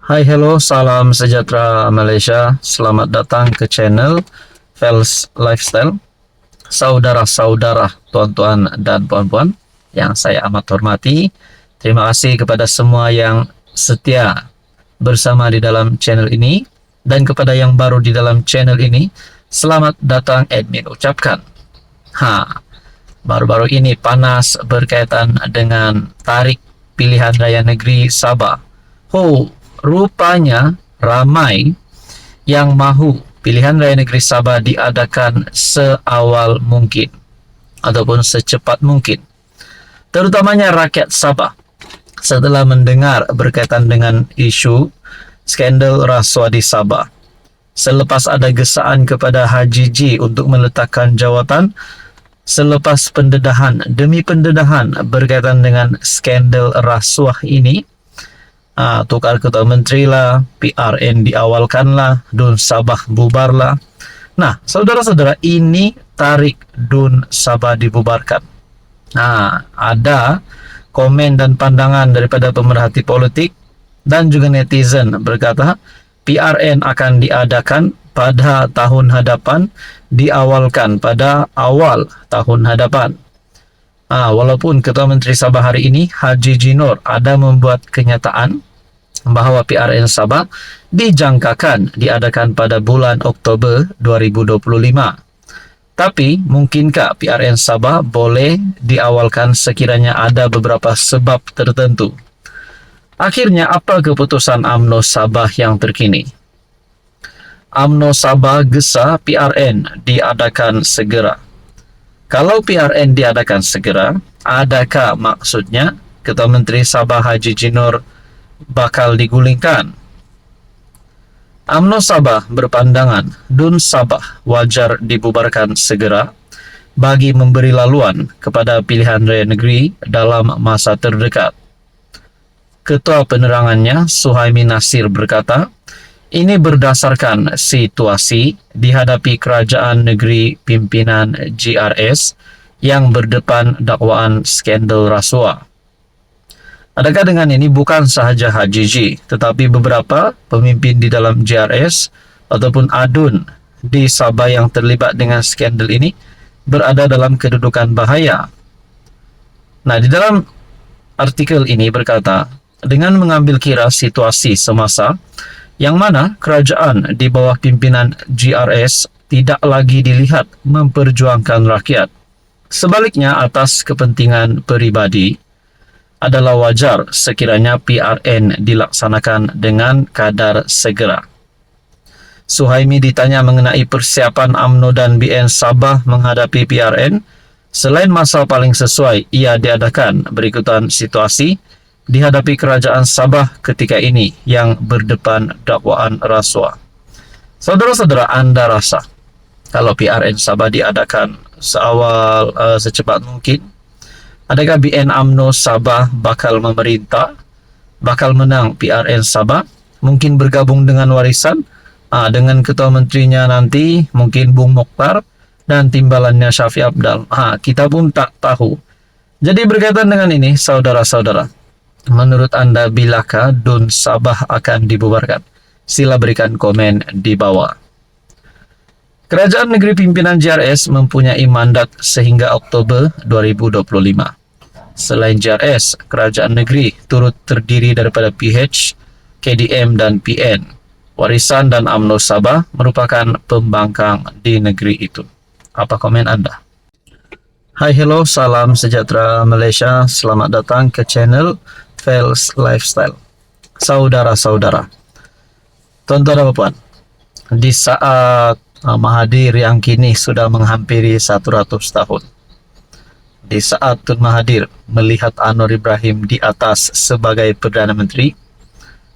Hai, hello, salam sejahtera Malaysia. Selamat datang ke channel Fels Lifestyle. Saudara-saudara, tuan-tuan dan puan-puan yang saya amat hormati, terima kasih kepada semua yang setia bersama di dalam channel ini, dan kepada yang baru di dalam channel ini, selamat datang admin ucapkan. Baru-baru ini panas berkaitan dengan tarik pilihan raya negeri Sabah. Rupanya ramai yang mahu pilihan raya negeri Sabah diadakan seawal mungkin ataupun secepat mungkin. Terutamanya rakyat Sabah setelah mendengar berkaitan dengan isu skandal rasuah di Sabah. Selepas ada gesaan kepada Haji G untuk meletakkan jawatan selepas pendedahan demi pendedahan berkaitan dengan skandal rasuah ini, tukar ketua menteri lah, PRN diawalkan lah, DUN Sabah bubar lah. Nah, saudara-saudara, ini tarik DUN Sabah dibubarkan. Ada komen dan pandangan daripada pemerhati politik dan juga netizen berkata PRN akan diadakan pada tahun hadapan, diawalkan pada awal tahun hadapan. Walaupun Ketua Menteri Sabah hari ini, Haji G Nur, ada membuat kenyataan bahawa PRN Sabah dijangkakan diadakan pada bulan Oktober 2025. Tapi, mungkinkah PRN Sabah boleh diawalkan sekiranya ada beberapa sebab tertentu? Akhirnya, apa keputusan UMNO Sabah yang terkini? UMNO Sabah gesa PRN diadakan segera. Kalau PRN diadakan segera, adakah maksudnya Ketua Menteri Sabah Haji G Nur bakal digulingkan? UMNO Sabah berpandangan DUN Sabah wajar dibubarkan segera bagi memberi laluan kepada pilihan raya negeri dalam masa terdekat. Ketua penerangannya, Suhaimi Nasir, berkata, ini berdasarkan situasi dihadapi kerajaan negeri pimpinan GRS yang berdepan dakwaan skandal rasuah. Adakah dengan ini bukan sahaja Haji G, tetapi beberapa pemimpin di dalam GRS ataupun ADUN di Sabah yang terlibat dengan skandal ini berada dalam kedudukan bahaya? Nah, di dalam artikel ini berkata, dengan mengambil kira situasi semasa yang mana kerajaan di bawah pimpinan GRS tidak lagi dilihat memperjuangkan rakyat, sebaliknya atas kepentingan peribadi, adalah wajar sekiranya PRN dilaksanakan dengan kadar segera. Suhaimi ditanya mengenai persiapan UMNO dan BN Sabah menghadapi PRN. Selain masa paling sesuai ia diadakan berikutan situasi dihadapi kerajaan Sabah ketika ini yang berdepan dakwaan rasuah. Saudara-saudara, anda rasa kalau PRN Sabah diadakan secepat mungkin, adakah BN UMNO Sabah bakal memerintah, bakal menang PRN Sabah, mungkin bergabung dengan warisan, dengan ketua menterinya nanti, mungkin Bung Mokhtar, dan timbalannya Syafiq Abdal. Kita pun tak tahu. Jadi berkaitan dengan ini, saudara-saudara, menurut anda bilakah DUN Sabah akan dibubarkan? Sila berikan komen di bawah. Kerajaan negeri pimpinan GRS mempunyai mandat sehingga Oktober 2025. Selain GRS, kerajaan negeri turut terdiri daripada PH, KDM dan PN. Warisan dan UMNO Sabah merupakan pembangkang di negeri itu. Apa komen anda? Hai, hello, salam sejahtera Malaysia. Selamat datang ke channel Fels Lifestyle. Saudara-saudara, tuan-tuan dan puan, di saat Mahathir yang kini sudah menghampiri 100 tahun, di saat Tun Mahathir melihat Anwar Ibrahim di atas sebagai Perdana Menteri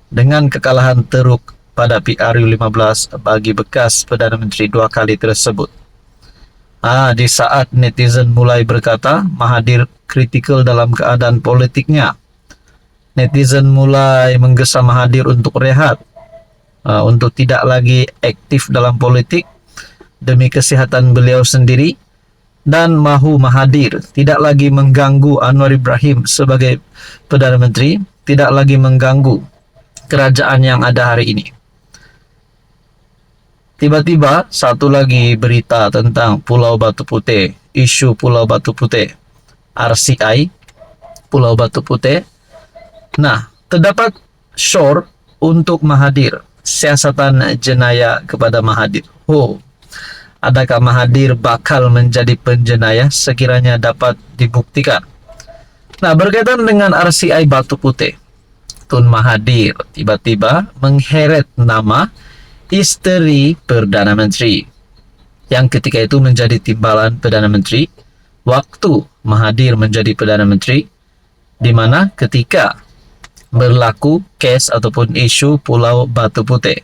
dengan kekalahan teruk pada PRU15 bagi bekas Perdana Menteri dua kali tersebut, di saat netizen mulai berkata Mahathir kritikal dalam keadaan politiknya, netizen mulai menggesa Mahathir untuk rehat, untuk tidak lagi aktif dalam politik demi kesihatan beliau sendiri, dan mahu Mahathir tidak lagi mengganggu Anwar Ibrahim sebagai Perdana Menteri, tidak lagi mengganggu kerajaan yang ada hari ini. Tiba-tiba satu lagi berita tentang Pulau Batu Putih, isu Pulau Batu Putih, RCI, Pulau Batu Putih. Nah, terdapat shore untuk Mahathir, siasatan jenayah kepada Mahathir. Adakah Mahathir bakal menjadi penjenayah sekiranya dapat dibuktikan? Nah, berkaitan dengan RCI Batu Putih, Tun Mahathir tiba-tiba mengheret nama isteri Perdana Menteri yang ketika itu menjadi timbalan Perdana Menteri waktu Mahathir menjadi Perdana Menteri, di mana ketika berlaku case ataupun isu Pulau Batu Putih.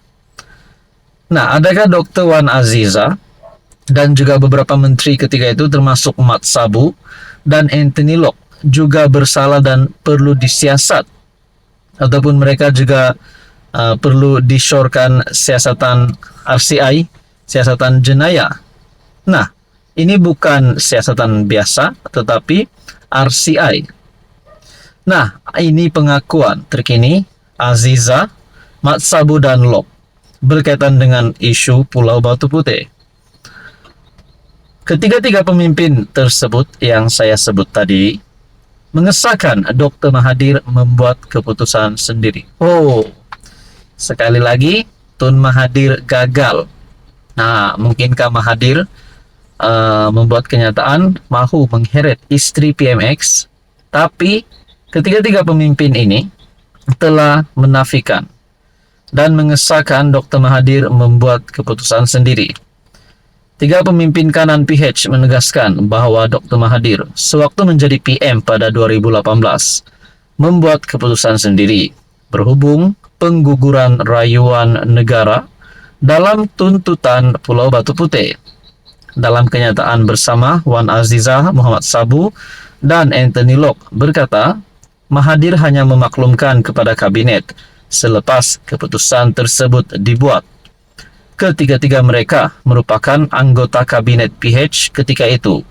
Nah, adakah Dr. Wan Aziza dan juga beberapa menteri ketika itu termasuk Mat Sabu dan Anthony Locke juga bersalah dan perlu disiasat, ataupun mereka juga perlu disyurkan siasatan RCI, siasatan jenayah? Nah, ini bukan siasatan biasa, tetapi RCI. Nah, ini pengakuan terkini Aziza, Mat Sabu, dan Locke berkaitan dengan isu Pulau Batu Putih. Ketiga-tiga pemimpin tersebut yang saya sebut tadi mengesahkan Dr. Mahathir membuat keputusan sendiri. Sekali lagi, Tun Mahathir gagal. Nah, mungkinkah Mahathir membuat kenyataan mahu mengheret istri PMX? Tapi ketiga-tiga pemimpin ini telah menafikan dan mengesahkan Dr. Mahathir membuat keputusan sendiri. Tiga pemimpin kanan PH menegaskan bahwa Dr. Mahathir sewaktu menjadi PM pada 2018 membuat keputusan sendiri berhubung pengguguran rayuan negara dalam tuntutan Pulau Batu Putih. Dalam kenyataan bersama, Wan Aziza, Muhammad Sabu, dan Anthony Locke berkata, Mahathir hanya memaklumkan kepada kabinet selepas keputusan tersebut dibuat. Ketiga-tiga mereka merupakan anggota kabinet PH ketika itu.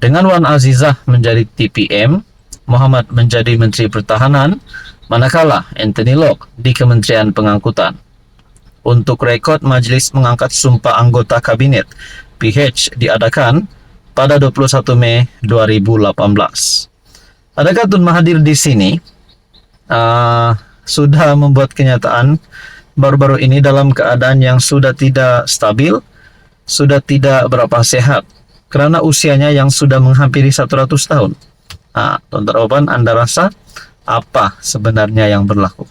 Dengan Wan Azizah menjadi TPM, Muhammad menjadi Menteri Pertahanan, manakala Anthony Locke di Kementerian Pengangkutan. Untuk rekod, majelis mengangkat sumpah anggota kabinet PH diadakan pada 21 Mei 2018. Adakah Tun Mahathir di sini sudah membuat kenyataan baru-baru ini dalam keadaan yang sudah tidak stabil, sudah tidak berapa sehat, karena usianya yang sudah menghampiri 100 tahun. Tuan-tuan, Anda rasa apa sebenarnya yang berlaku?